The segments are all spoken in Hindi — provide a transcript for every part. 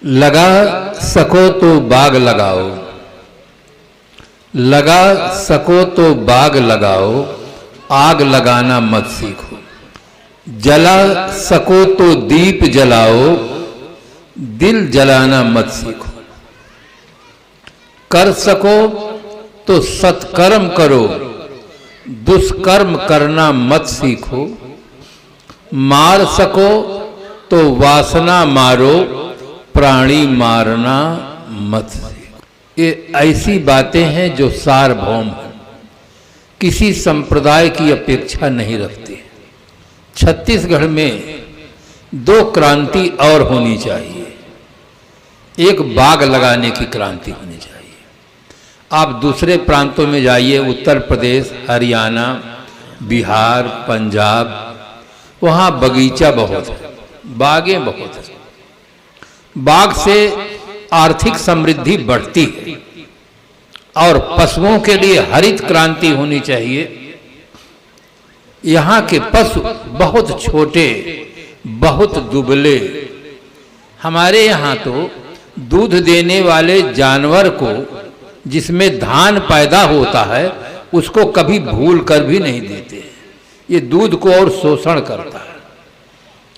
लगा सको तो बाग लगाओ, लगा सको तो बाग लगाओ, आग लगाना मत सीखो। जला सको तो दीप जलाओ, दिल जलाना मत सीखो। कर सको तो सत्कर्म करो, दुष्कर्म करना मत सीखो। मार सको तो वासना मारो, प्राणी मारना मत सीखो। ये ऐसी बातें हैं जो सार्वभौम हैं, किसी संप्रदाय की अपेक्षा नहीं रखती। छत्तीसगढ़ में दो क्रांति और होनी चाहिए। एक बाग लगाने की क्रांति होनी चाहिए। आप दूसरे प्रांतों में जाइए, उत्तर प्रदेश, हरियाणा, बिहार, पंजाब, वहाँ बगीचा बहुत है, बागें बहुत है। बाग से आर्थिक समृद्धि बढ़ती है और पशुओं के लिए हरित क्रांति होनी चाहिए। यहाँ के पशु बहुत छोटे, बहुत दुबले। हमारे यहाँ तो दूध देने वाले जानवर को, जिसमें धान पैदा होता है, उसको कभी भूल कर भी नहीं देते। ये दूध को और शोषण करता है।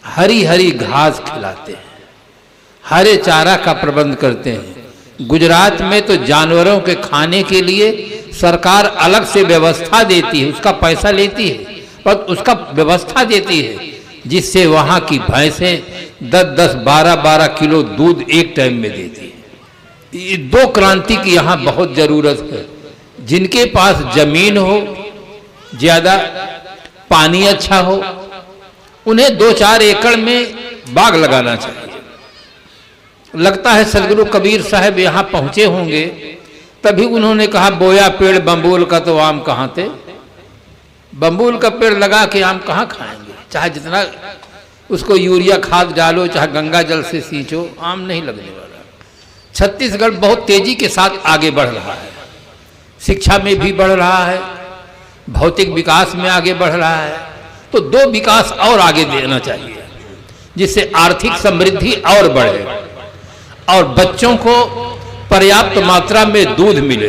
हरी हरी घास खिलाते हैं, हरे चारा का प्रबंध करते हैं। गुजरात में तो जानवरों के खाने के लिए सरकार अलग से व्यवस्था देती है, उसका पैसा लेती है, पर उसका व्यवस्था देती है, जिससे वहाँ की भैंसें 10-10, 12-12 किलो दूध एक टाइम में देती है। ये दो क्रांति की यहाँ बहुत जरूरत है। जिनके पास जमीन हो, ज्यादा पानी अच्छा हो, उन्हें 2-4 एकड़ में बाग लगाना चाहिए। लगता है सदगुरु कबीर साहब यहाँ पहुंचे होंगे, तभी उन्होंने कहा बोया पेड़ बम्बूल का तो आम कहाँ थे। बम्बूल का पेड़ लगा के आम कहाँ खाएंगे? चाहे जितना उसको यूरिया खाद डालो, चाहे गंगा जल से सींचो, आम नहीं लगने वाला। छत्तीसगढ़ बहुत तेजी के साथ आगे बढ़ रहा है, शिक्षा में भी बढ़ रहा है, भौतिक विकास में आगे बढ़ रहा है। तो दो विकास और आगे देना चाहिए, जिससे आर्थिक समृद्धि और बढ़े और बच्चों को पर्याप्त मात्रा में दूध मिले।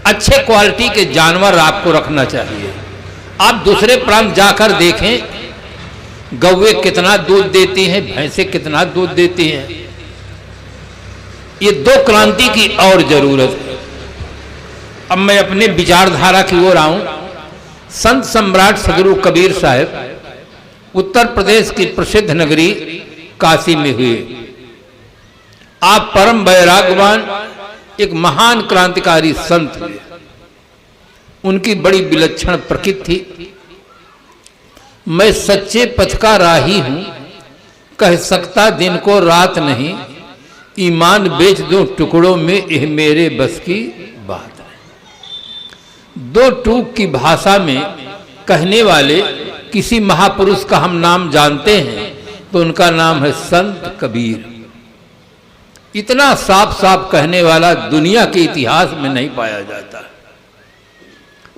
अच्छे क्वालिटी के जानवर आपको रखना चाहिए। आप दूसरे प्रांत जाकर देखें, गौवे कितना दूध देती हैं, भैंसे कितना दूध देती हैं। ये दो क्रांति की और जरूरत है। अब मैं अपने विचारधारा की ओर आऊं। संत सम्राट सदगुरु कबीर साहब उत्तर प्रदेश की प्रसिद्ध नगरी काशी में हुए। आप परम वैराग्यवान, एक महान क्रांतिकारी संत हुए। उनकी बड़ी विलक्षण प्रकृति थी। मैं सच्चे पथ का राही हूं, कह सकता दिन को रात नहीं, ईमान बेच दूं टुकड़ों में, यह मेरे बस की बात है। दो टूक की भाषा में कहने वाले किसी महापुरुष का हम नाम जानते हैं तो उनका नाम है संत कबीर। इतना साफ साफ कहने वाला दुनिया के इतिहास में नहीं पाया जाता।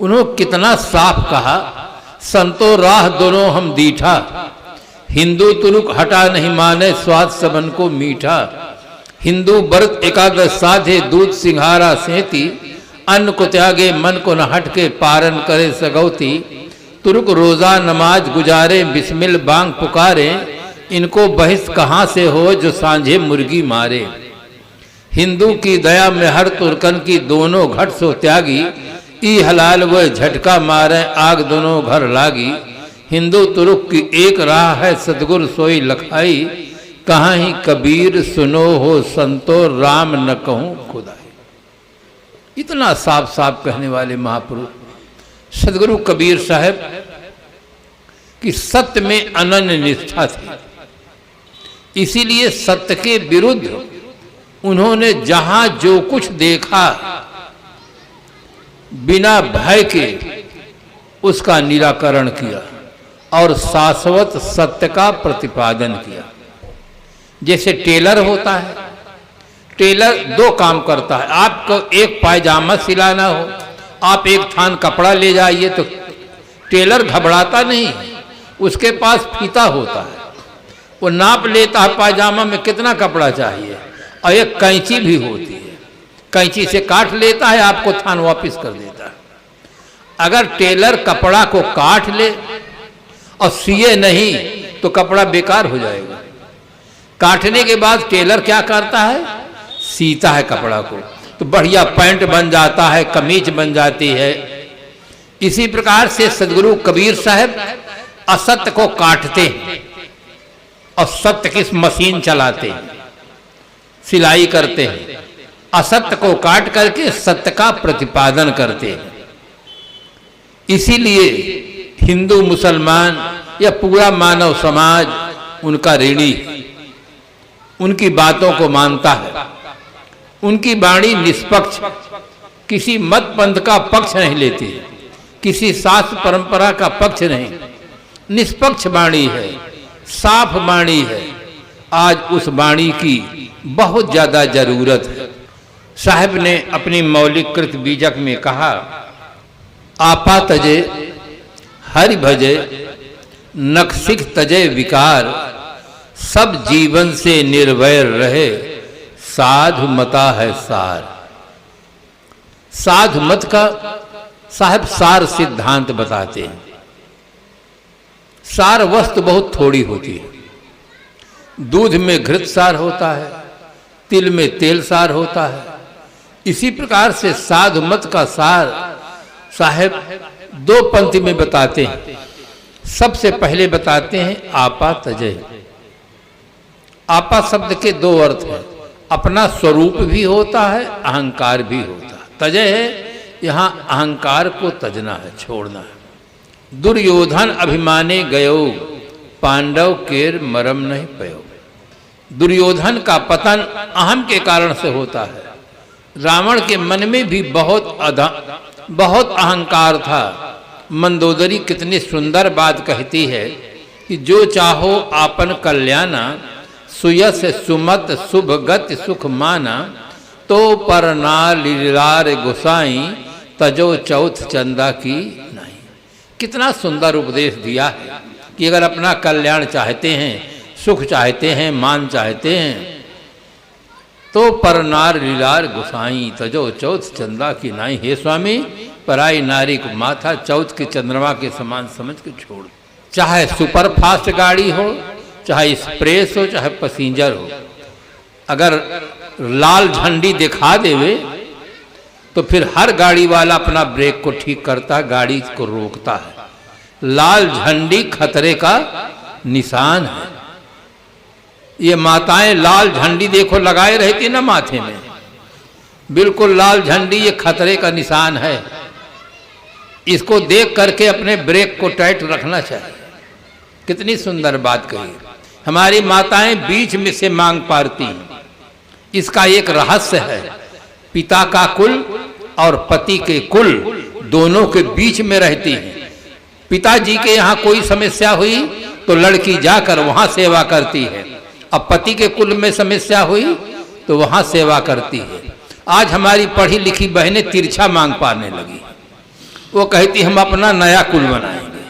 उन्होंने कितना साफ कहा, संतो राह दोनों हम दीठा, हिंदू तुरुक हटा नहीं माने, स्वाद सबन को मीठा। हिंदू व्रत एकादश साधे, दूध सिंघारा सेती, अन्न को त्यागे मन को न हटके, पारन करे सगौती। तुर्क रोजा नमाज गुजारे, बिस्मिल बांग पुकारे, इनको बहिस कहाँ से हो जो सांझे मुर्गी मारे। हिंदू की दया में हर तुर्कन की, दोनों घट सो त्यागी, ई हलाल व झटका मारे, आग दोनों घर लागी। हिंदू तुर्क की एक राह है, सतगुर सोई लखाई, कहाँ ही कबीर सुनो हो संतो, राम न कहूं खुदाई। इतना साफ साफ कहने वाले महापुरुष सदगुरु कबीर साहब की सत्य में अनन्य निष्ठा थी। इसीलिए सत्य के विरुद्ध उन्होंने जहां जो कुछ देखा, बिना भय के उसका निराकरण किया और शाश्वत सत्य का प्रतिपादन किया। जैसे टेलर होता है, टेलर दो काम करता है। आपको एक पायजामा सिलाना हो, आप एक थान कपड़ा ले जाइए तो टेलर घबराता नहीं, उसके पास फीता होता है। वो नाप लेता है पायजामा में कितना कपड़ा चाहिए, और एक कैंची भी होती है, कैंची से काट लेता है, आपको थान वापस कर देता है। अगर टेलर कपड़ा को काट ले और सिए नहीं तो कपड़ा बेकार हो जाएगा। काटने के बाद टेलर क्या करता है, सीता है कपड़ा को, तो बढ़िया पैंट बन जाता है, कमीज बन जाती है। इसी प्रकार से सदगुरु कबीर साहब असत्य को काटते हैं और सत्य की मशीन चलाते हैं, सिलाई करते हैं, असत्य को काट करके सत्य का प्रतिपादन करते हैं। इसीलिए हिंदू मुसलमान या पूरा मानव समाज उनका ऋणी, उनकी बातों को मानता है। उनकी वाणी निष्पक्ष, किसी मत पंथ का पक्ष नहीं लेती, किसी शास्त्र परंपरा का पक्ष नहीं, निष्पक्ष वाणी है, साफ वाणी है। आज उस वाणी की बहुत ज्यादा जरूरत है। साहब ने अपनी मौलिक कृत बीजक में कहा, आपा तजे हरि भजे नक्सिक तजे विकार, सब जीवन से निर्वैर रहे साधु मता है सार। साधु मत का साहब सार सिद्धांत बताते हैं। सार वस्तु बहुत थोड़ी होती है। दूध में घृत सार होता है, तिल में तेल सार होता है। इसी प्रकार से साधु मत का सार साहब दो पंक्ति में बताते हैं। सबसे पहले बताते हैं आपा तजय। आपा शब्द के दो अर्थ हैं, अपना स्वरूप भी होता है, अहंकार भी होता है। तजय है, यहाँ अहंकार को तजना है, छोड़ना है। दुर्योधन अभिमाने गयो, पांडव केर मरम नहीं पयो। दुर्योधन का पतन अहम के कारण से होता है। रावण के मन में भी बहुत अहंकार था। मंदोदरी कितनी सुंदर बात कहती है कि जो चाहो आपन कल्याणा, सुयस सुमत शुभ गति सुख माना, तो पर ना लीलार गुसाई, तजो चौथ चंदा की नहीं। कितना सुंदर उपदेश दिया है कि अगर अपना कल्याण चाहते हैं, सुख चाहते हैं, मान चाहते हैं, तो पर नार लीलार गुसाई, तजो चौथ चंदा की नाई। हे स्वामी, पराई नारी को माथा चौथ के चंद्रमा के समान समझ के छोड़। चाहे सुपर फास्ट गाड़ी हो, चाहे एक्सप्रेस हो, चाहे पैसेंजर हो, अगर लाल झंडी दिखा देवे तो फिर हर गाड़ी वाला अपना ब्रेक को ठीक करता है, गाड़ी को रोकता है। लाल झंडी खतरे का निशान है। ये माताएं लाल झंडी देखो लगाए रहती ना माथे में, बिल्कुल लाल झंडी ये खतरे का निशान है। इसको देख करके अपने ब्रेक को टाइट रखना चाहिए। कितनी सुंदर बात कही। हमारी माताएं बीच में से मांग पारती हैं। इसका एक रहस्य है। पिता का कुल और पति के कुल दोनों के बीच में रहती हैं। पिताजी के यहाँ कोई समस्या हुई तो लड़की जाकर वहां सेवा करती है, अब पति के कुल में समस्या हुई तो वहां सेवा करती है। आज हमारी पढ़ी लिखी बहनें तिरछा मांग पाने लगी। वो कहती हम अपना नया कुल बनाएंगे,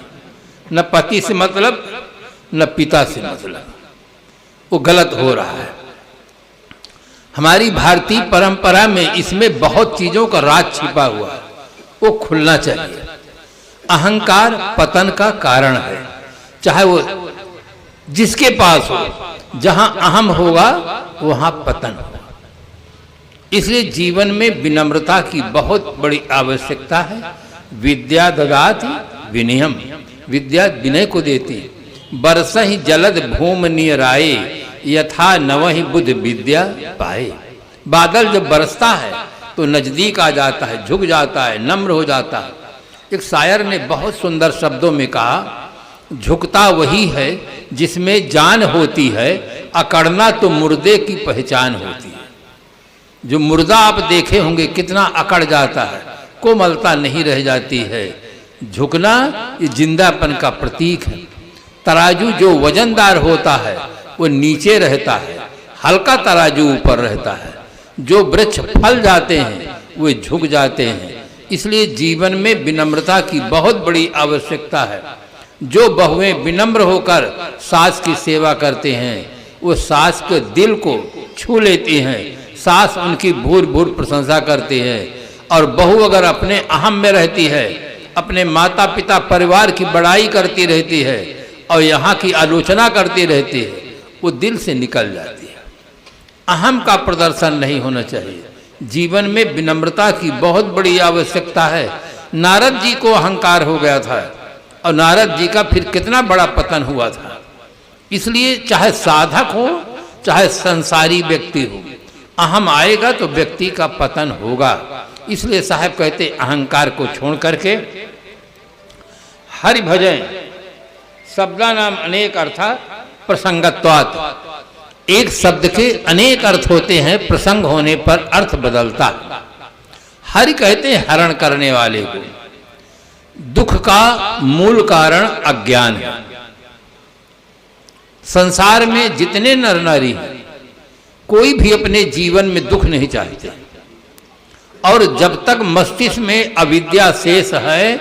न पति से मतलब न पिता से मतलब। वो गलत हो रहा है। हमारी भारतीय परंपरा में इसमें बहुत चीजों का राज छिपा हुआ है, वो खुलना चाहिए। अहंकार पतन का कारण है। चाहे वो जिसके पास हो, जहां अहम होगा वहां पतन होगा। इसलिए जीवन में विनम्रता की बहुत बड़ी आवश्यकता है। विद्या ददाति विनयम, विद्या विनय को देती। बरसहि जलद भूम नियराए, यथा नवहि बुद्ध विद्या पाए। बादल जब बरसता है तो नजदीक आ जाता है, झुक जाता है, नम्र हो जाता है। एक शायर ने बहुत सुंदर शब्दों में कहा, झुकता वही है जिसमें जान होती है, अकड़ना तो मुर्दे की पहचान होती है। जो मुर्दा आप देखे होंगे कितना अकड़ जाता है, कोमलता नहीं रह जाती है। झुकना ये जिंदापन का प्रतीक है। तराजू जो वजनदार होता है वो नीचे रहता है, हल्का तराजू ऊपर रहता है। जो वृक्ष फल जाते हैं वे झुक जाते हैं। इसलिए जीवन में विनम्रता की बहुत बड़ी आवश्यकता है। जो बहुएं विनम्र होकर सास की सेवा करते हैं वो सास के दिल को छू लेती हैं, सास उनकी भूर भूर प्रशंसा करती है। और बहू अगर अपने अहम में रहती है, अपने माता पिता परिवार की बड़ाई करती रहती है और यहाँ की आलोचना करती रहती है, वो दिल से निकल जाती है। अहम का प्रदर्शन नहीं होना चाहिए। जीवन में विनम्रता की बहुत बड़ी आवश्यकता है। नारद जी को अहंकार हो गया था और नारद जी का फिर कितना बड़ा पतन हुआ था। इसलिए चाहे साधक हो चाहे संसारी व्यक्ति हो, अहम आएगा तो व्यक्ति का पतन होगा। इसलिए साहब कहते अहंकार को छोड़ करके हरि भजन शब्दा नाम अनेक अर्था प्रसंगत्वात्। एक शब्द के अनेक अर्थ होते हैं, प्रसंग होने पर अर्थ बदलता। हरि कहते हैं हरण करने वाले को। दुख का मूल कारण अज्ञान है। संसार में जितने नर नारी हैं कोई भी अपने जीवन में दुख नहीं चाहते, और जब तक मस्तिष्क में अविद्या शेष है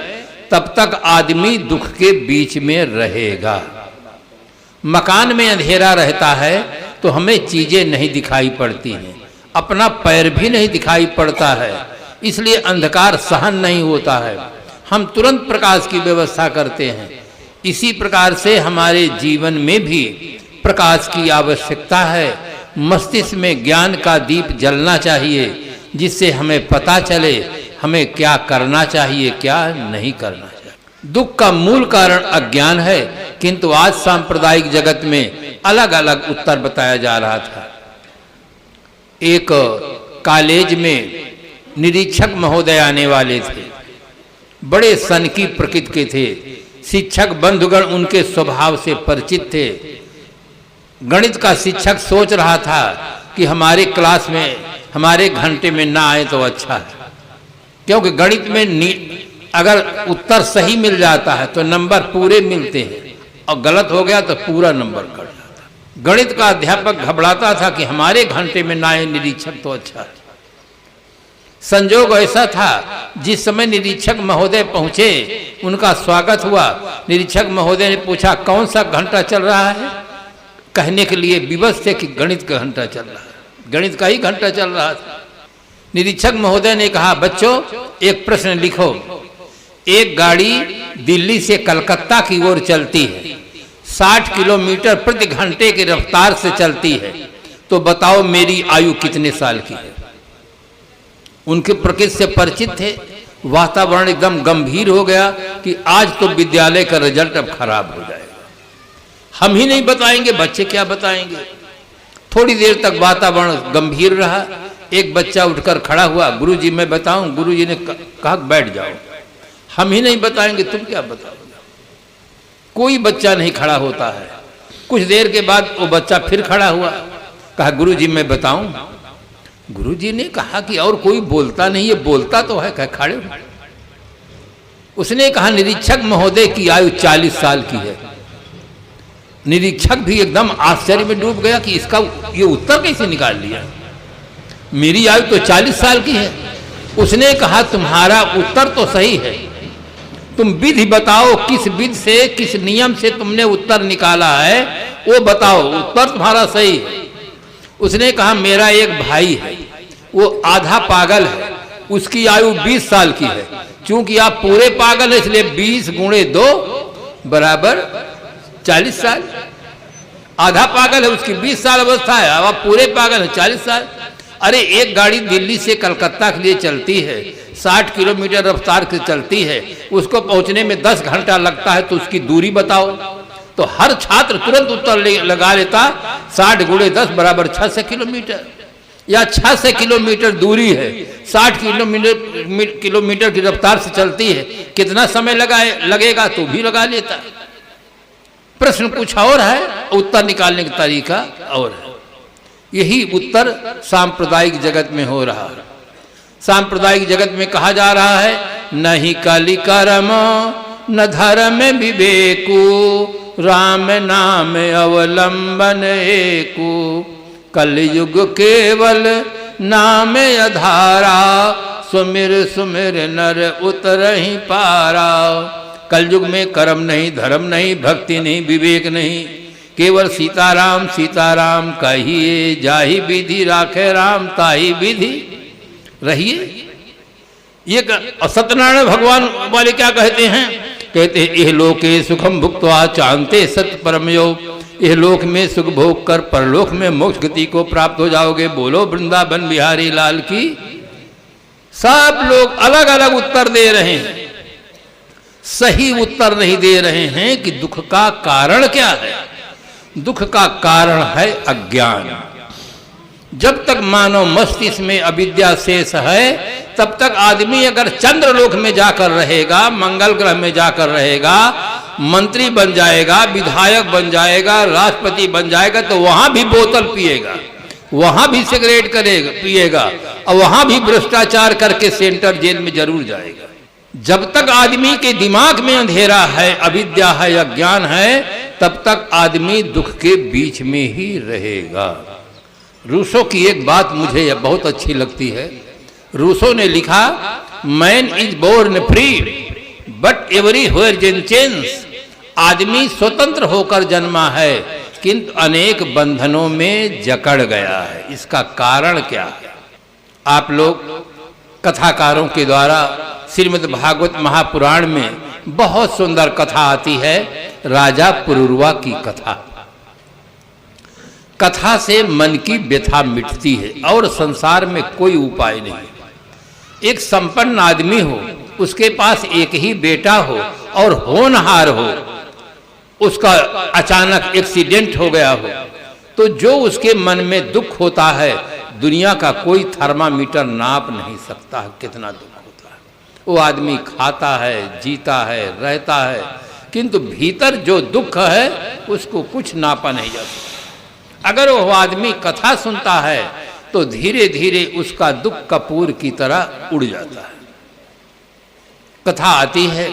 तब तक आदमी दुख के बीच में रहेगा। मकान में अंधेरा रहता है तो हमें चीजें नहीं दिखाई पड़ती हैं, अपना पैर भी नहीं दिखाई पड़ता है, इसलिए अंधकार सहन नहीं होता है। हम तुरंत प्रकाश की व्यवस्था करते हैं। इसी प्रकार से हमारे जीवन में भी प्रकाश की आवश्यकता है। मस्तिष्क में ज्ञान का दीप जलना चाहिए, जिससे हमें पता चले हमें क्या करना चाहिए क्या नहीं करना चाहिए। दुख का मूल कारण अज्ञान है, किंतु आज सांप्रदायिक जगत में अलग अलग उत्तर बताया जा रहा था। एक कॉलेज में निरीक्षक महोदय आने वाले थे, बड़े सन की प्रकृति के थे। शिक्षक बंधुगण उनके स्वभाव से परिचित थे। गणित का शिक्षक सोच रहा था कि हमारे क्लास में हमारे घंटे में ना आए तो अच्छा है, क्योंकि गणित में अगर उत्तर सही मिल जाता है तो नंबर पूरे मिलते हैं और गलत हो गया तो पूरा नंबर कट जाता है। गणित का अध्यापक घबराता था कि हमारे घंटे में ना आए निरीक्षक तो अच्छा है। संजोग ऐसा था, जिस समय निरीक्षक महोदय पहुंचे उनका स्वागत हुआ। निरीक्षक महोदय ने पूछा कौन सा घंटा चल रहा है, कहने के लिए विवश थे कि गणित का घंटा चल रहा है, गणित का ही घंटा चल रहा था। निरीक्षक महोदय ने कहा बच्चों एक प्रश्न लिखो, एक गाड़ी दिल्ली से कलकत्ता की ओर चलती है, 60 किलोमीटर प्रति घंटे की रफ्तार से चलती है, तो बताओ मेरी आयु कितने साल की है। उनके प्रकृति से परिचित थे। वातावरण एकदम गंभीर हो गया कि आज तो विद्यालय का रिजल्ट अब खराब हो जाएगा, हम ही नहीं बताएंगे बच्चे क्या बताएंगे। थोड़ी देर तक वातावरण गंभीर रहा। एक बच्चा उठकर खड़ा हुआ, गुरुजी मैं बताऊं। गुरुजी ने कहा बैठ जाओ, हम ही नहीं बताएंगे तुम क्या बताओगे। कोई बच्चा नहीं खड़ा होता है। कुछ देर के बाद वो बच्चा फिर खड़ा हुआ, कहा गुरुजी मैं बताऊं। गुरुजी ने कहा कि और कोई बोलता नहीं है, बोलता तो है, कह खड़े हो। उसने कहा निरीक्षक महोदय की आयु 40 साल की है। निरीक्षक भी एकदम आश्चर्य में डूब गया कि इसका ये उत्तर कैसे निकाल लिया, मेरी आयु तो 40 साल की है। उसने कहा तुम्हारा उत्तर तो सही है, तुम विधि बताओ, किस विधि से किस नियम से तुमने उत्तर निकाला है वो बताओ, उत्तर तुम्हारा सही है। उसने कहा मेरा एक भाई है, वो आधा पागल है, उसकी आयु 20 साल की है। चूंकि आप पूरे पागल है इसलिए 20 गुणे 2 बराबर 40 साल। आधा पागल है उसकी 20 साल अवस्था है, अब आप पूरे पागल है 40 साल। अरे एक गाड़ी दिल्ली से कलकत्ता के लिए चलती है, 60 किलोमीटर रफ्तार से चलती है, उसको पहुंचने में 10 घंटा लगता है, तो उसकी दूरी बताओ। तो हर छात्र तुरंत उत्तर लगा लेता 60 गुणे 10 बराबर 600 किलोमीटर, या 600 किलोमीटर दूरी है, 60 किलोमीटर की रफ्तार से चलती है, कितना समय लगेगा तो भी लगा लेता। प्रश्न कुछ और है, उत्तर निकालने का तरीका और है। यही उत्तर सांप्रदायिक जगत में हो रहा है। सांप्रदायिक जगत में कहा जा रहा है नहीं कलि कर्म न धर्म विवेकु, राम नाम अवलंबन एकु, कलयुग केवल नाम आधारा, सुमिर सुमिर नर उतरहि पारा। कलयुग में कर्म नहीं, धर्म नहीं, भक्ति नहीं, विवेक नहीं, केवल सीताराम सीताराम कहिए, जाहि विधि राखे राम ताहि विधि रहिए। ये सत्यनारायण भगवान वाले क्या कहते हैं? कहते हैं इह लोके सुखम भुक्त्वा चांते सत्य परम योग। इह लोक में सुख भोग कर परलोक में मोक्ष गति को प्राप्त हो जाओगे। बोलो वृंदावन बिहारी लाल की। सब लोग अलग अलग उत्तर दे रहे हैं, सही उत्तर नहीं दे रहे हैं कि दुख का कारण क्या है। दुख का कारण है अज्ञान। जब तक मानव मस्तिष्क में अविद्या शेष है, तब तक आदमी अगर चंद्रलोक में जाकर रहेगा, मंगल ग्रह में जाकर रहेगा, मंत्री बन जाएगा, विधायक बन जाएगा, राष्ट्रपति बन जाएगा, तो वहां भी बोतल पिएगा, वहां भी सिगरेट करेगा पिएगा, और वहां भी भ्रष्टाचार करके सेंट्रल जेल में जरूर जाएगा। जब तक आदमी के दिमाग में अंधेरा है, अविद्या है, अज्ञान है, तब तक आदमी दुख के बीच में ही रहेगा। रूसो की एक बात मुझे बहुत अच्छी लगती है। रूसो ने लिखा, man is born free but everywhere in chains. आदमी स्वतंत्र होकर जन्मा है, किंतु अनेक बंधनों में जकड़ गया है। इसका कारण क्या है? आप लोग कथाकारों के द्वारा श्रीमद् भागवत महापुराण में बहुत सुंदर कथा आती है, राजा पुरूरवा की कथा। कथा से मन की व्यथा मिटती है और संसार में कोई उपाय नहीं। एक संपन्न आदमी हो, उसके पास एक ही बेटा हो और होनहार हो, उसका अचानक एक्सीडेंट हो गया हो, तो जो उसके मन में दुख होता है, दुनिया का कोई थर्मामीटर नाप नहीं सकता कितना दुख होता है। वो आदमी खाता है, जीता है, रहता है, किंतु भीतर जो दुख है उसको कुछ नापा नहीं जा सकता। अगर वो आदमी कथा सुनता है तो धीरे धीरे उसका दुख कपूर की तरह उड़ जाता है। कथा आती है,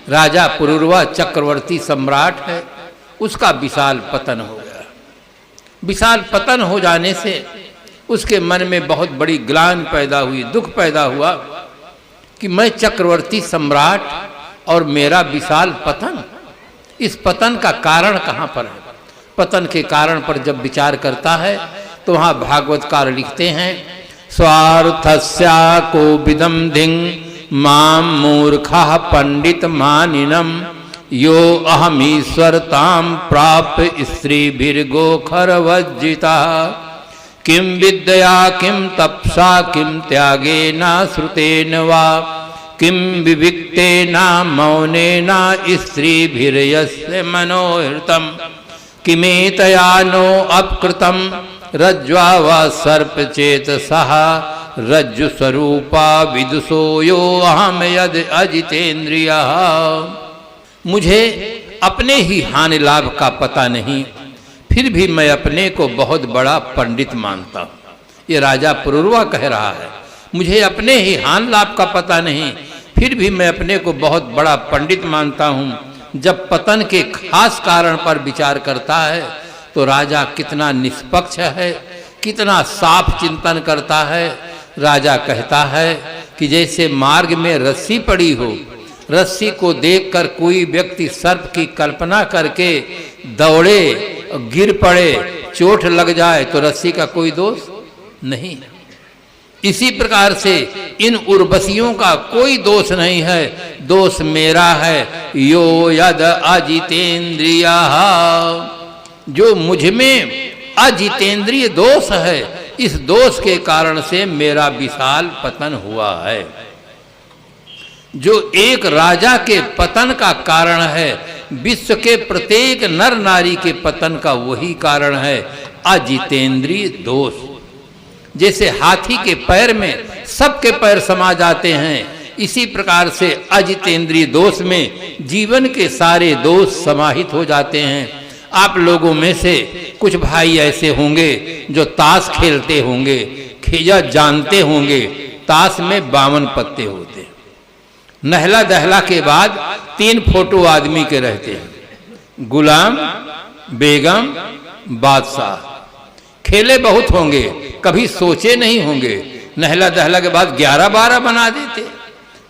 राजा पुरूरवा चक्रवर्ती सम्राट है, उसका विशाल पतन हो गया। विशाल पतन हो जाने से उसके मन में बहुत बड़ी ग्लानि पैदा हुई, दुख पैदा हुआ कि मैं चक्रवर्ती सम्राट और मेरा विशाल पतन, इस पतन का कारण कहाँ पर है? पतन के कारण पर जब विचार करता है तो वहाँ भागवतकार लिखते हैं, स्वार्थस्या को विदम धिंग माम मूर्खः पंडित मानिनम यो अहमीश्वरताम प्राप्य स्त्रीभिर्गो खरवज्जिता किम विद्या किम तपसा किम त्यागेन श्रुतेन वा किम विविक्तेन मौनेन स्त्रीभिर्यस्य मनोहृतम किमेतया नो अपकृतम रज्ज्वा वा सर्प चेतसः रज्जु स्वरूपा विदुषो यो अहम यद अजितेन्द्रियः। मुझे अपने ही हानि लाभ का पता नहीं, फिर भी मैं अपने को बहुत बड़ा पंडित मानता हूँ। ये राजा पुरूरवा कह रहा है, मुझे अपने ही हानि लाभ का पता नहीं, फिर भी मैं अपने को बहुत बड़ा पंडित मानता हूँ। जब पतन के खास कारण पर विचार करता है तो राजा कितना निष्पक्ष है, कितना साफ चिंतन करता है। राजा कहता है कि जैसे मार्ग में रस्सी पड़ी हो, रस्सी को देखकर कोई व्यक्ति सर्प की कल्पना करके दौड़े, गिर पड़े, चोट लग जाए तो रस्सी का कोई दोष नहीं। इसी प्रकार से इन उर्वशियों का कोई दोष नहीं है, दोष मेरा है। यो यद अजितेन्द्रियः, जो मुझ में अजितेंद्रिय दोष है, इस दोष के कारण से मेरा विशाल पतन हुआ है। जो एक राजा के पतन का कारण है, विश्व के प्रत्येक नर नारी के पतन का वही कारण है, अजितेंद्रिय दोष। जैसे हाथी के पैर में सबके पैर समा जाते हैं, इसी प्रकार से अजितेंद्रिय दोष में जीवन के सारे दोष समाहित हो जाते हैं। आप लोगों में से कुछ भाई ऐसे होंगे जो ताश खेलते होंगे, खेजा जानते होंगे। ताश में 52 पत्ते होते हैं। नहला दहला के बाद 3 फोटो आदमी के रहते हैं, गुलाम, बेगम, बादशाह। खेले बहुत होंगे, कभी सोचे नहीं होंगे। नहला दहला के बाद 11-12 बना देते।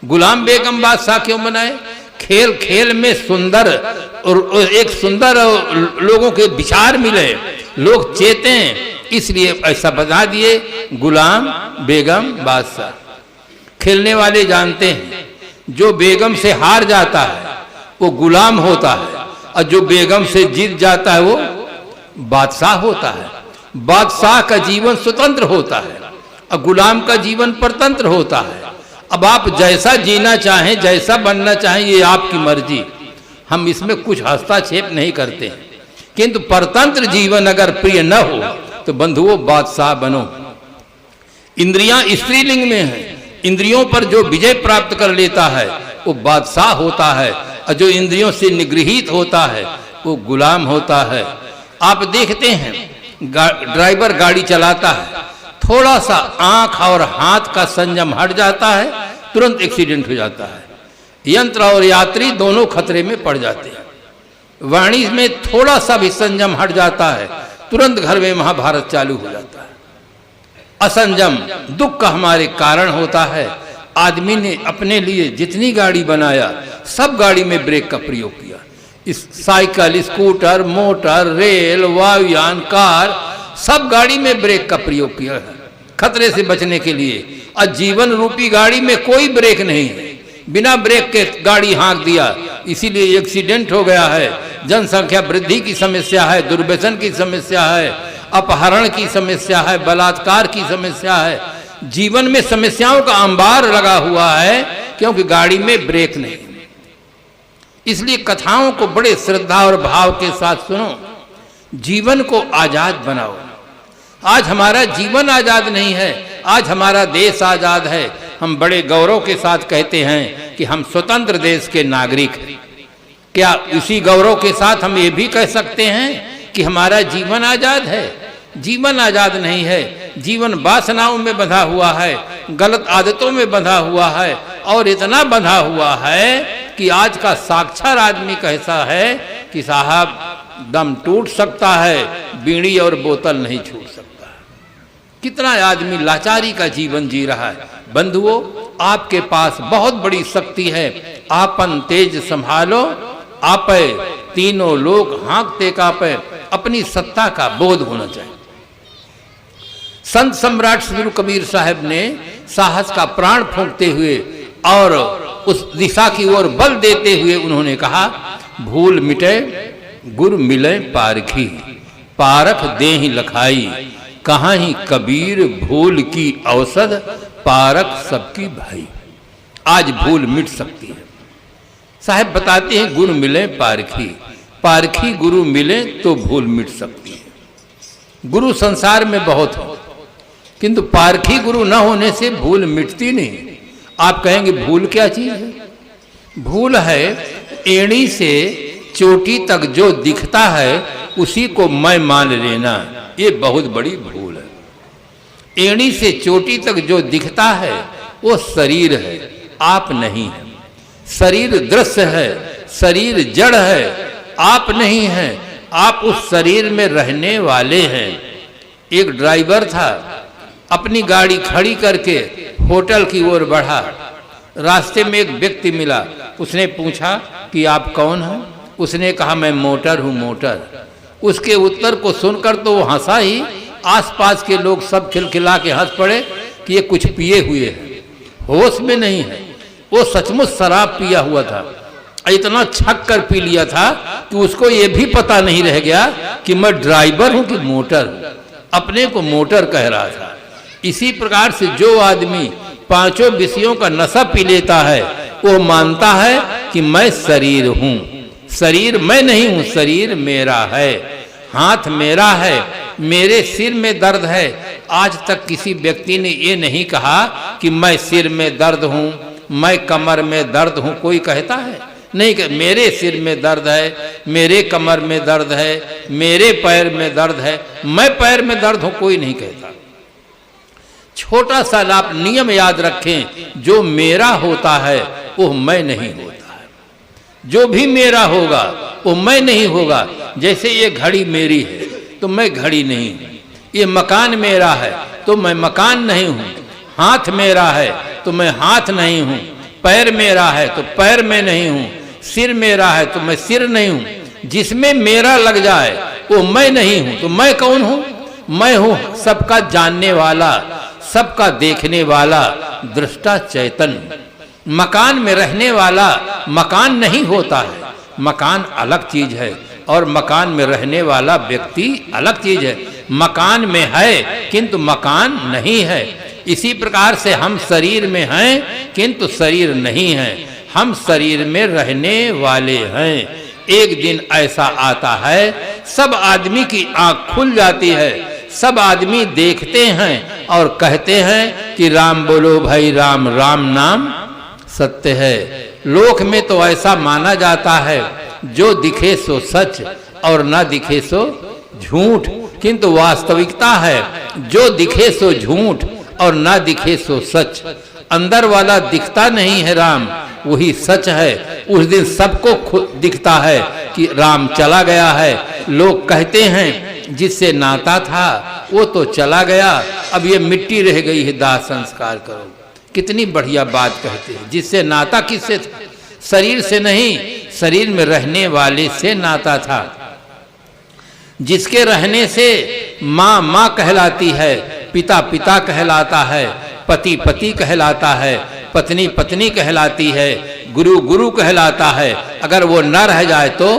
गुलाम बेगम बादशाह क्यों बनाए? खेल खेल में सुंदर और एक सुंदर लोगों के विचार मिले, लोग चेतें, इसलिए ऐसा बता दिए गुलाम बेगम बादशाह। खेलने वाले जानते हैं जो बेगम से हार जाता है वो गुलाम होता है, और जो बेगम से जीत जाता है वो बादशाह होता है। बादशाह का जीवन स्वतंत्र होता है और गुलाम का जीवन परतंत्र होता है। अब आप जैसा जीना चाहें, जैसा बनना चाहें, ये आपकी मर्जी, हम इसमें कुछ हस्तक्षेप नहीं करते हैं। किंतु परतंत्र जीवन अगर प्रिय न हो तो बंधुओं बादशाह बनो। इंद्रियां स्त्रीलिंग में हैं, इंद्रियों पर जो विजय प्राप्त कर लेता है वो बादशाह होता है, और जो इंद्रियों से निगृहित होता है वो गुलाम होता है। आप देखते हैं ड्राइवर गाड़ी चलाता है, थोड़ा सा आंख और हाथ का संयम हट जाता है, तुरंत एक्सीडेंट हो जाता है। यंत्र और यात्री दोनों खतरे में पड़ जाते हैं। वाणी में थोड़ा सा भी संयम हट जाता है, तुरंत घर में महाभारत चालू हो जाता है। असंयम दुख का हमारे कारण होता है। आदमी ने अपने लिए जितनी गाड़ी बनाया सब गाड़ी में ब्रेक का प्रयोग किया। इस साइकिल, स्कूटर, मोटर, रेल, वायुयान, कार, सब गाड़ी में ब्रेक का प्रयोग किया है खतरे से बचने के लिए। और जीवन रूपी गाड़ी में कोई ब्रेक नहीं है, बिना ब्रेक के गाड़ी हाँक दिया, इसीलिए एक्सीडेंट हो गया है। जनसंख्या वृद्धि की समस्या है, दुर्व्यसन की समस्या है, अपहरण की समस्या है, बलात्कार की समस्या है। जीवन में समस्याओं का अंबार लगा हुआ है क्योंकि गाड़ी में ब्रेक नहीं। इसलिए कथाओं को बड़े श्रद्धा और भाव के साथ सुनो, जीवन को आजाद बनाओ। आज हमारा जीवन आजाद नहीं है, आज हमारा देश आजाद है। हम बड़े गौरव के साथ कहते हैं कि हम स्वतंत्र देश के नागरिक हैं। क्या उसी गौरव के साथ हम ये भी कह सकते हैं कि हमारा जीवन आजाद है? जीवन आजाद नहीं है, जीवन वासनाओं में बंधा हुआ है, गलत आदतों में बंधा हुआ है, और इतना बंधा हुआ है कि आज का साक्षर आदमी कैसा है कि साहब दम टूट सकता है, बीड़ी और बोतल नहीं छूट सकता। कितना आदमी लाचारी का जीवन जी रहा है। बंधुओं, आपके पास बहुत बड़ी शक्ति है, आपन तेज संभालो, आपे तीनों लोग हाँकते कापे। अपनी सत्ता का बोध होना चाहिए। संत सम्राट श्री गुरु कबीर साहब ने साहस का प्राण फूंकते हुए और उस दिशा की ओर बल देते हुए उन्होंने कहा, भूल मिटे गुर मिले पारखी, पारख देहि लखाई, कहाँ ही कबीर भूल की औषध, पारख सबकी भाई। आज भूल मिट सकती है। साहब बताते हैं गुरु मिले पारखी, पारखी गुरु मिले तो भूल मिट सकती है। गुरु संसार में बहुत है, किंतु पारखी गुरु न होने से भूल मिटती नहीं। आप कहेंगे भूल क्या चीज है? भूल है एड़ी से चोटी तक जो दिखता है उसी को मैं मान लेना, ये बहुत बड़ी भूल है। एड़ी से चोटी तक जो दिखता है वो शरीर है, आप नहीं है। शरीर दृश्य है, शरीर जड़ है, आप नहीं हैं। आप उस शरीर में रहने वाले हैं। एक ड्राइवर था, अपनी गाड़ी खड़ी करके होटल की ओर बढ़ा। रास्ते में एक व्यक्ति मिला, उसने पूछा कि आप कौन हैं? उसने कहा मैं मोटर हूँ, मोटर। उसके उत्तर को सुनकर तो वो हंसा ही, आसपास के लोग सब खिलखिला के हंस पड़े कि ये कुछ पिए हुए हैं, होश में नहीं है। वो सचमुच शराब पिया हुआ था, इतना छक कर पी लिया था कि उसको ये भी पता नहीं रह गया कि मैं ड्राइवर हूँ कि मोटर हूँ, अपने को मोटर कह रहा था। इसी प्रकार से जो आदमी पांचों विषयों का नशा पी लेता है वो मानता है कि मैं शरीर हूँ। शरीर मैं नहीं हूँ, शरीर मेरा है, हाथ मेरा है, मेरे सिर में दर्द है। आज तक किसी व्यक्ति ने ये नहीं कहा कि मैं सिर में दर्द हूँ, मैं कमर में दर्द हूँ। कोई कहता है? नहीं कि मेरे सिर में दर्द है, मेरे कमर में दर्द है, मेरे पैर में दर्द है, मैं पैर में दर्द हूँ, कोई नहीं कहता। छोटा सा आप नियम याद रखें, जो मेरा होता है वो मैं नहीं होता है। जो भी मेरा होगा वो मैं नहीं होगा। जैसे ये घड़ी मेरी है तो मैं घड़ी नहीं हूँ, ये मकान मेरा है तो मैं मकान नहीं हूँ, हाथ मेरा है तो मैं हाथ नहीं हूँ, पैर मेरा है तो पैर में नहीं हूँ, सिर मेरा है तो मैं सिर नहीं हूं। जिसमें मेरा लग जाए वो मैं नहीं हूं, तो मैं कौन हूं? मैं हूं सबका जानने वाला, सबका देखने वाला, दृष्टा चैतन्य। मकान में रहने वाला मकान नहीं होता है, मकान अलग चीज है और मकान में रहने वाला व्यक्ति अलग चीज है। मकान में है किंतु मकान नहीं है। इसी प्रकार से हम शरीर में हैं किंतु शरीर नहीं है, हम शरीर में रहने वाले हैं। एक दिन ऐसा आता है सब आदमी की आंख खुल जाती है, सब आदमी देखते हैं और कहते हैं कि राम बोलो भाई राम, राम नाम सत्य है। लोक में तो ऐसा माना जाता है जो दिखे सो सच और ना दिखे सो झूठ, किंतु वास्तविकता है जो दिखे सो झूठ और ना दिखे सो सच। अंदर वाला दिखता नहीं है राम, वही सच है। उस दिन सबको खुद दिखता है कि राम चला गया है। लोग कहते हैं जिससे नाता था वो तो चला गया, अब ये मिट्टी रह गई है, दाह संस्कार करो। कितनी बढ़िया बात कहते हैं। जिससे नाता किससे था? शरीर से नहीं, शरीर में रहने वाले से नाता था। जिसके रहने से माँ माँ कहलाती है, पिता पिता कहलाता है, पति पति कहलाता है, पत्नी पत्नी कहलाती है, गुरु गुरु कहलाता है। अगर वो न रह जाए तो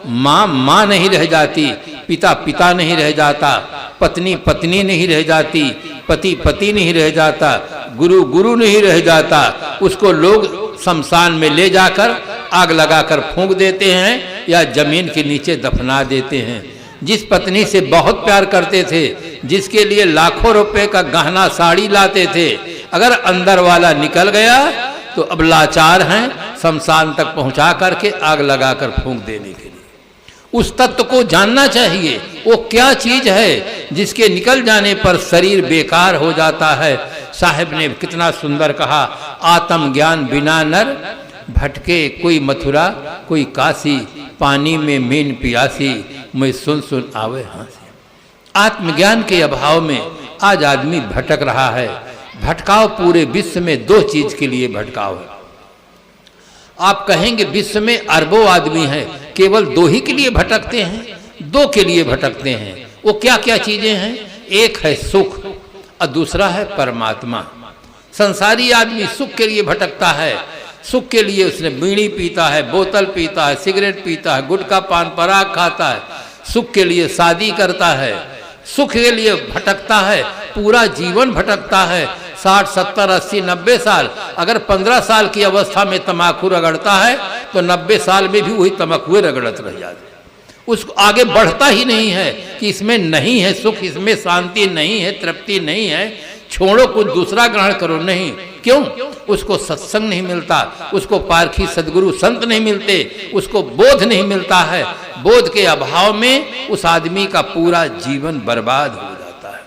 माँ माँ नहीं रह जाती, पिता पिता नहीं रह जाता, पत्नी पत्नी नहीं रह जाती, पति पति नहीं रह जाता, गुरु गुरु नहीं रह जाता। उसको लोग शमशान में ले जाकर आग लगाकर फूंक देते हैं या जमीन के नीचे दफना देते हैं। जिस पत्नी से बहुत प्यार करते थे, जिसके लिए लाखों रुपए का गहना साड़ी लाते थे, अगर अंदर वाला निकल गया तो अब लाचार हैं, शमशान तक पहुंचा करके आग लगाकर फूंक देने के लिए। उस तत्व को जानना चाहिए, वो क्या चीज है जिसके निकल जाने पर शरीर बेकार हो जाता है। साहिब ने कितना सुंदर कहा, आत्म ज्ञान बिना नर भटके, कोई मथुरा कोई काशी, पानी में मीन पियासी, मैं सुन सुन आवे हंसी। आत्मज्ञान के अभाव में आज आदमी भटक रहा है। भटकाव पूरे विश्व में दो चीज के लिए भटकाव है। आप कहेंगे विश्व में अरबों आदमी हैं, केवल दो ही के लिए भटकते हैं, दो के लिए भटकते हैं। वो क्या क्या चीजें हैं? एक है सुख और दूसरा है परमात्मा। संसारी आदमी सुख के लिए भटकता है। सुख के लिए उसने बीड़ी पीता है, बोतल पीता है, सिगरेट पीता है, गुटखा पान पराग खाता है, सुख के लिए शादी करता है, सुख के लिए भटकता है, पूरा जीवन भटकता है। 60 70 80 90 साल, अगर 15 साल की अवस्था में तम्बाकू रगड़ता है तो 90 साल में भी वही तम्बाकू रगड़त रह जाते, उसको आगे बढ़ता ही नहीं है कि इसमें नहीं है सुख, इसमें शांति नहीं है, तृप्ति नहीं है, छोड़ो कुछ दूसरा ग्रहण करो। नहीं, क्यों? उसको सत्संग नहीं मिलता, उसको पारखी सदगुरु संत नहीं मिलते, उसको बोध नहीं मिलता है। बोध के अभाव में उस आदमी का पूरा जीवन बर्बाद हो जाता है।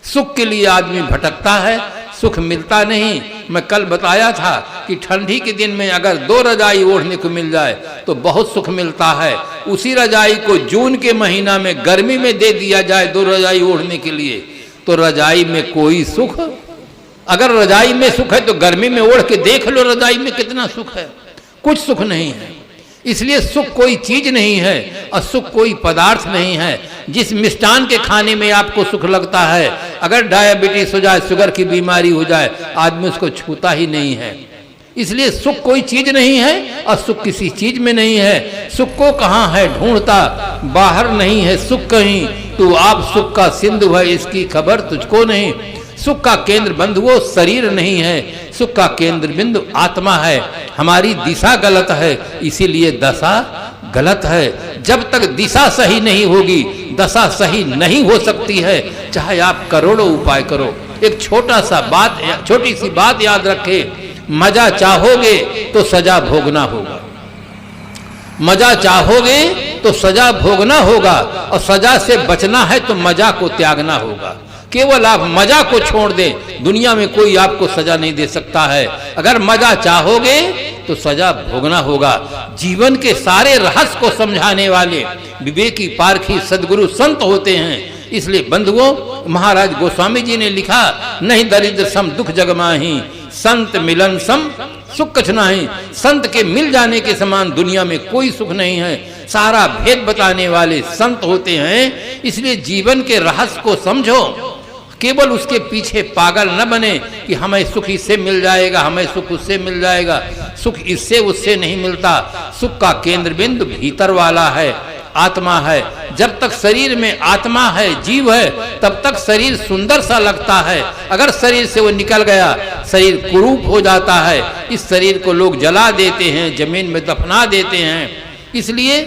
सुख के लिए आदमी भटकता है, सुख मिलता नहीं। मैं कल बताया था कि ठंडी के दिन में अगर 2 रजाई ओढ़ने को मिल जाए तो बहुत सुख मिलता है। उसी रजाई को जून के महीना में गर्मी में दे दिया जाए 2 रजाई ओढ़ने के लिए, तो रजाई में कोई सुख, अगर रजाई में सुख है तो गर्मी में ओढ़ के देख लो रजाई में कितना सुख है, कुछ सुख नहीं है। इसलिए सुख कोई चीज नहीं है और सुख कोई पदार्थ नहीं है। जिस मिष्टान के खाने में आपको सुख लगता है, अगर डायबिटीज हो जाए, शुगर की बीमारी हो जाए, आदमी उसको छूता ही नहीं है। इसलिए सुख कोई चीज नहीं है और सुख किसी चीज में नहीं है। सुख को कहाँ है ढूंढता, बाहर नहीं है सुख कहीं, तू आप सुख का सिंधु है, इसकी खबर तुझको नहीं। सुख का केंद्र बंधुओं शरीर नहीं है, सुख का केंद्र बिंदु आत्मा है। हमारी दिशा गलत है, इसीलिए दशा गलत है। जब तक दिशा सही नहीं होगी, दशा सही नहीं हो सकती है, चाहे आप करोड़ों उपाय करो। एक छोटी सी बात याद रखे, मजा चाहोगे तो सजा भोगना होगा, मजा चाहोगे तो सजा भोगना होगा, और सजा से बचना है तो मजा को त्यागना होगा। केवल आप मजा को छोड़ दें, दुनिया में कोई आपको सजा नहीं दे सकता है। अगर मजा चाहोगे तो सजा भोगना होगा। जीवन के सारे रहस्य को समझाने वाले विवेकी पारखी सदगुरु संत होते हैं। इसलिए बंधुओं, महाराज गोस्वामी जी ने लिखा, नहीं दरिद्र सम दुख जग माही, संत मिलन सम सुख कछ नहीं। संत के मिल जाने के समान दुनिया में कोई सुख नहीं है। सारा भेद बताने वाले संत होते हैं। इसलिए जीवन के रहस्य को समझो, केवल उसके पीछे पागल न बने कि हमें सुख इससे मिल जाएगा, हमें सुख उससे मिल जाएगा। सुख इससे उससे नहीं मिलता। सुख का केंद्र बिंदु भीतर वाला है, आत्मा है। जब तक शरीर में आत्मा है, जीव है, तब तक शरीर सुंदर सा लगता है। अगर शरीर से वो निकल गया, शरीर कुरूप हो जाता है। इस शरीर को लोग जला देते हैं, जमीन में दफना देते हैं। इसलिए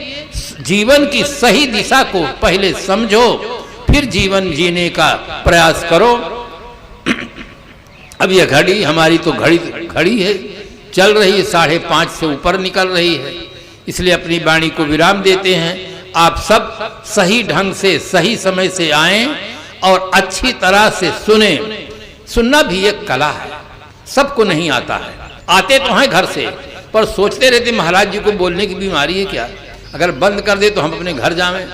जीवन की सही दिशा को पहले समझो, फिर जीवन जीने का प्रयास करो। अब यह घड़ी हमारी तो घड़ी है, चल रही है, 5:30 से ऊपर निकल रही है। इसलिए अपनी वाणी को विराम देते हैं। आप सब सही ढंग से सही समय से आएं और अच्छी तरह से सुने। सुनना भी एक कला है, सबको नहीं आता है। आते तो हैं घर से, पर सोचते रहते महाराज जी को बोलने की बीमारी है क्या, अगर बंद कर दे तो हम अपने घर जावें।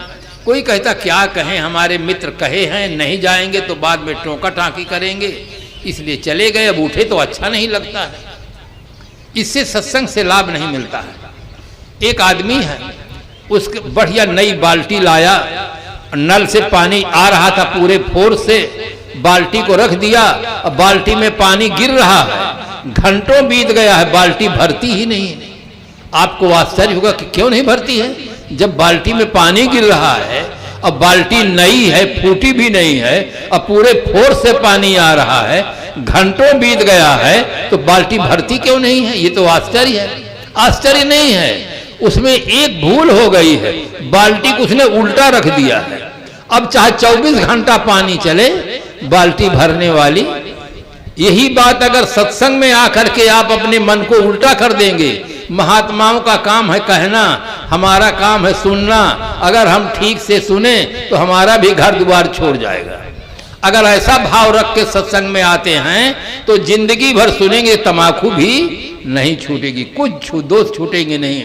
कोई कहता क्या कहें, हमारे मित्र कहे हैं, नहीं जाएंगे तो बाद में टोका टाकी करेंगे, इसलिए चले गए। अब उठे तो अच्छा नहीं लगता है। इससे सत्संग से लाभ नहीं मिलता है। एक आदमी है, उसके बढ़िया नई बाल्टी लाया, नल से पानी आ रहा था पूरे फोर्स से, बाल्टी को रख दिया, अब बाल्टी में पानी गिर रहा है। घंटों बीत गया है, बाल्टी भरती ही नहीं है। आपको आश्चर्य होगा कि क्यों नहीं भरती है, जब बाल्टी में पानी गिर रहा है। अब बाल्टी नई है, फूटी भी नहीं है, अब पूरे फोर्स से पानी आ रहा है, घंटों बीत गया है, तो बाल्टी भरती क्यों नहीं है? ये तो आश्चर्य है। आश्चर्य नहीं है, उसमें एक भूल हो गई है, बाल्टी को उसने उल्टा रख दिया है। अब चाहे 24 घंटा पानी चले, बाल्टी भरने वाली। यही बात अगर सत्संग में आकर के आप अपने मन को उल्टा कर देंगे, महात्माओं का काम है कहना, हमारा काम है सुनना। अगर हम ठीक से सुने तो हमारा भी घर द्वार छोड़ जाएगा। अगर ऐसा भाव रख के सत्संग में आते हैं तो जिंदगी भर सुनेंगे, तमाकू भी नहीं छूटेगी, कुछ दोष छूटेंगे नहीं।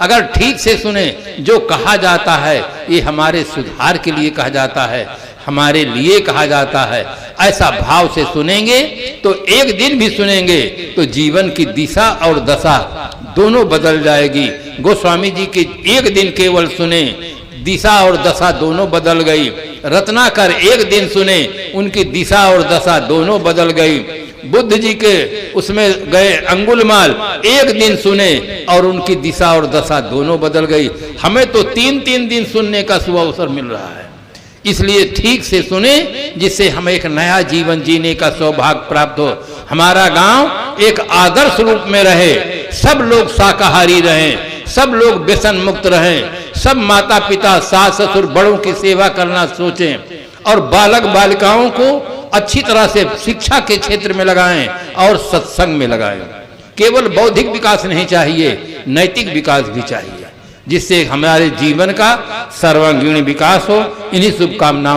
अगर ठीक से सुने, जो कहा जाता है ये हमारे सुधार के लिए कहा जाता है, हमारे लिए कहा जाता है, ऐसा भाव से सुनेंगे तो एक दिन भी सुनेंगे तो जीवन की दिशा और दशा दोनों बदल जाएगी। गोस्वामी जी के एक दिन केवल सुने, दिशा और दशा दोनों बदल गई। रत्नाकर एक दिन सुने, उनकी दिशा और दशा दोनों बदल गई। बुद्ध जी के उसमें गए अंगुलमाल एक दिन सुने और उनकी दिशा और दशा दोनों बदल गई। हमें तो 3-3 दिन सुनने का शुभ अवसर मिल रहा है। इसलिए ठीक से सुने, जिससे हमें एक नया जीवन जीने का सौभाग्य प्राप्त हो। हमारा गांव एक आदर्श रूप में रहे, सब लोग शाकाहारी रहें, सब लोग व्यसन मुक्त रहें, सब माता पिता सास ससुर बड़ों की सेवा करना सोचें और बालक बालिकाओं को अच्छी तरह से शिक्षा के क्षेत्र में लगाएं और सत्संग में लगाएं। केवल बौद्धिक विकास नहीं चाहिए, नैतिक विकास भी चाहिए, जिससे हमारे जीवन का सर्वांगीण विकास हो। इन्हीं शुभकामनाओं